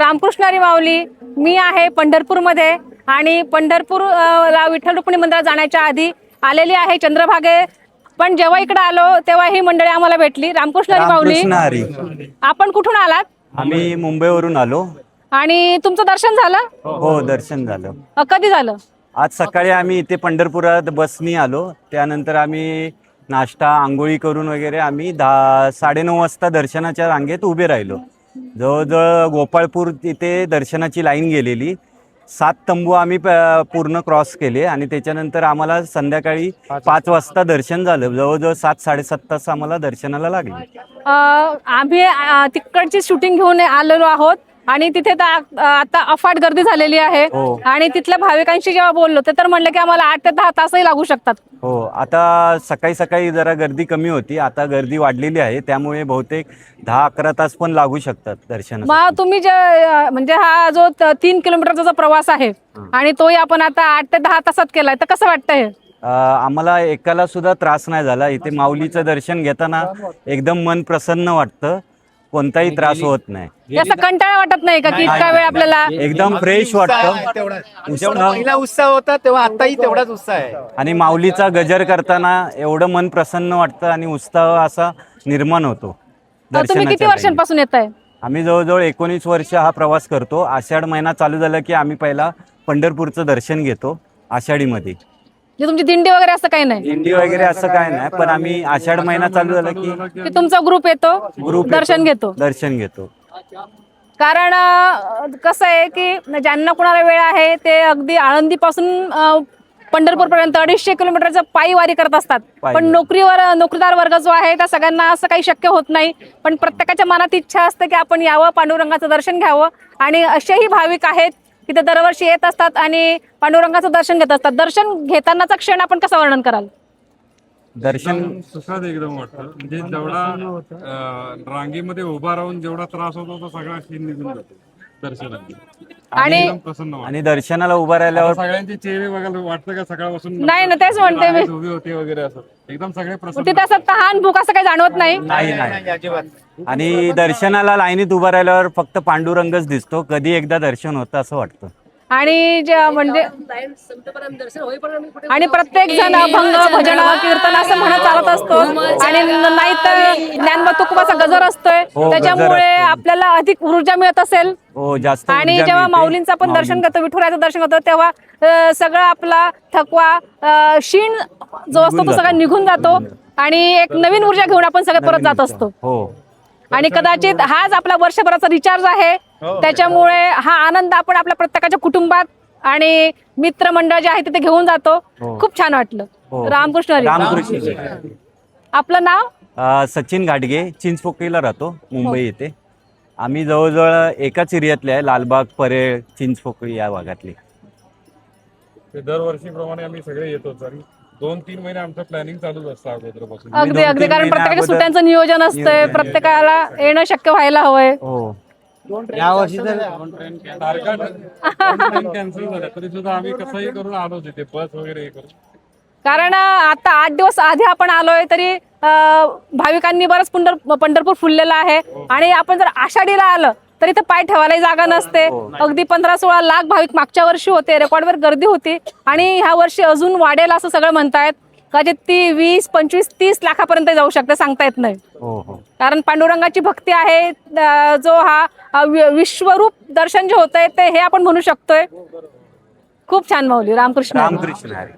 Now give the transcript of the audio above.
रामकृष्ण हरी माऊली. मी आहे पंढरपूरमध्ये आणि पंढरपूरला विठ्ठल रुक्मिणी मंदिरात जाण्याच्या आधी आलेली आहे चंद्रभागे. पण जेव्हा इकडे आलो तेव्हा ही मंडळी आम्हाला भेटली. रामकृष्ण हरी माऊली. रामकृष्ण हरी. आपण कुठून आलात? आम्ही मुंबईवरून आलो. आणि तुमचं दर्शन झालं? हो, दर्शन झालं. कधी झालं? आज सकाळी आम्ही इथे पंढरपुरात बसनी आलो. त्यानंतर आम्ही नाश्ता आंघोळी करून वगैरे आम्ही 10-9:30 वाजता दर्शनाच्या रांगेत उभे राहिलो. जवळजवळ गोपाळपूर तिथे दर्शनाची लाईन गेलेली. 7 तंबू आम्ही पूर्ण क्रॉस केले आणि त्याच्यानंतर आम्हाला संध्याकाळी 5 वाजता दर्शन झालं. जवळजवळ 7-7:30 तास आम्हाला दर्शनाला लागले. आम्ही तिकडची शूटिंग घेऊन आलेलो आहोत आणि तिथे आता अफाट गर्दी झालेली आहे. आणि तिथल्या भाविकांशी जेव्हा बोललो ते तर म्हणलं की आम्हाला 8 ते 10 तासही लागू शकतात. हो, आता सकाळी सकाळी जरा गर्दी कमी होती, आता गर्दी वाढलेली आहे. त्यामुळे बहुतेक 10-11 तास पण लागू शकतात दर्शनासाठी. मग तुम्ही जे म्हणजे हा जो 3 किलोमीटरचा जो प्रवास आहे आणि तोही आपण आता 8 ते 10 तासात केलाय, तर कसं वाटतंय? आम्हाला एकाला सुद्धा त्रास नाही झाला. इथे माऊलीचं दर्शन घेताना एकदम मन प्रसन्न वाटतं, कोणताही त्रास होत नाही. असं कंटाळा वाटत नाही का की इतका वेळ आपल्याला? एकदम फ्रेश वाटतं. पहिला उत्साह होता तेव्हा आताही तेवढाच उत्साह आहे. आणि माऊलीचा गजर करताना एवढं मन प्रसन्न वाटतं आणि उत्साह असा निर्माण होतो. तुम्ही किती वर्षांपासून येत आहे? आम्ही जवळजवळ 19 वर्ष हा प्रवास करतो. आषाढ महिना चालू झाला की आम्ही पहिला पंढरपूरचं दर्शन घेतो आषाढीमध्ये. तुमची दिंडी वगैरे असं काही नाही? दिंडी वगैरे असं काय नाही, पण आम्ही आषाढ महिना चालू झाला की तुमचा ग्रुप येतो, दर्शन घेतो. दर्शन घेतो. कारण कसं आहे की ज्यांना कुणाला वेळ आहे ते अगदी आळंदी पासून पंढरपूर पर्यंत 250 किलोमीटरचं पायी वारी करत असतात. पण नोकरीदार वर्ग जो आहे त्या सगळ्यांना असं काही शक्य होत नाही. पण प्रत्येकाच्या मनात इच्छा असते की आपण यावं, पांडुरंगाचं दर्शन घ्यावं. आणि असेही भाविक आहेत की ते दरवर्षी येत असतात आणि पांडुरंगाचं दर्शन घेत असतात. दर्शन घेतानाचा क्षण आपण कसं वर्णन कराल? दर्शन सुखाद एकदम वाटतं. म्हणजे जेवढा रांगेमध्ये उभा राहून जेवढा त्रास होतो तो सगळा शीन निघून जातो दर्शनाने. एकदम प्रसन्न वाटतं. आणि दर्शनाला उभा राहिल्यावर सगळ्यांचे चेहरे बघायला वाटतं का सकाळपासून नाही ना, तेच म्हणते मी. उभे होते वगैरे असं एकदम सगळे प्रसन्न. तिथे असं तहान भूक असं काही जाणवत नाही? नाही. अजिबात. आणि दर्शनाला लाईनीत उभा राहिल्यावर फक्त पांडुरंगच दिसतो. कधी एकदा दर्शन होतं असं वाटतं. आणि म्हणजे आणि प्रत्येक जण भंग भजन कीर्तन असं म्हणत चालत असतो. आणि नाही तर ज्ञानबा तुकोबाचा गजर असतोय, त्याच्यामुळे आपल्याला अधिक ऊर्जा मिळत असेल. हो, जास्त. आणि जेव्हा माऊलींचं आपण दर्शन करतो, विठुरायाचं दर्शन करतो, तेव्हा सगळं आपला थकवा शीण जो असतो तो सगळा निघून जातो आणि एक नवीन ऊर्जा घेऊन आपण सगळे परत जात असतो. हो. आणि कदाचित हाच आपला वर्षभराचा रिचार्ज आहे. त्याच्यामुळे हा आनंद आपण आपल्या प्रत्येकाच्या कुटुंबात आणि मित्रमंडळ जे आहे तिथे घेऊन जातो. खूप छान वाटलं. रामकृष्ण हरी. रामकृष्ण. आपलं नाव? सचिन घाटगे, चिंचपोकळीला राहतो, मुंबई येथे. आम्ही जवळजवळ एकाच एरियातले आहे, लालबाग, परेळ, चिंचपोकळी या भागातले. दरवर्षीप्रमाणे आम्ही सगळे येतोच आणि 2-3 महिने आमचं प्लॅनिंग चालूच असतं अगोदरपासून. अगदी अगदी. कारण प्रत्येकाच्या सुट्ट्यांचं नियोजन असतंय, प्रत्येकाला येणं शक्य व्हायला हवंय. हो. यावर्षी तर कॅन्सल झालं तरी सुद्धा आम्ही कसंही करून आलो तिथे बस वगैरे हे करून. कारण आता 8 दिवस आधी आपण आलोय तरी भाविकांनी बरंच पंढरपूर फुललेलं आहे. आणि आपण जर आषाढीला आलं तरी इथे पाय ठेवायला जागा नसते. अगदी 15-16 लाख भाविक मागच्या वर्षी होते, रेकॉर्डवर गर्दी होती. आणि ह्या वर्षी अजून वाढेल असं सगळं म्हणतायत. कदाचित ती 20, 25, 30 लाखापर्यंत जाऊ शकते, सांगता येत नाही. कारण पांडुरंगाची भक्ती आहे, जो हा विश्वरूप दर्शन जे होतंय ते हे आपण म्हणू शकतोय. खूप छान माऊली. रामकृष्ण. रामकृष्ण हरी.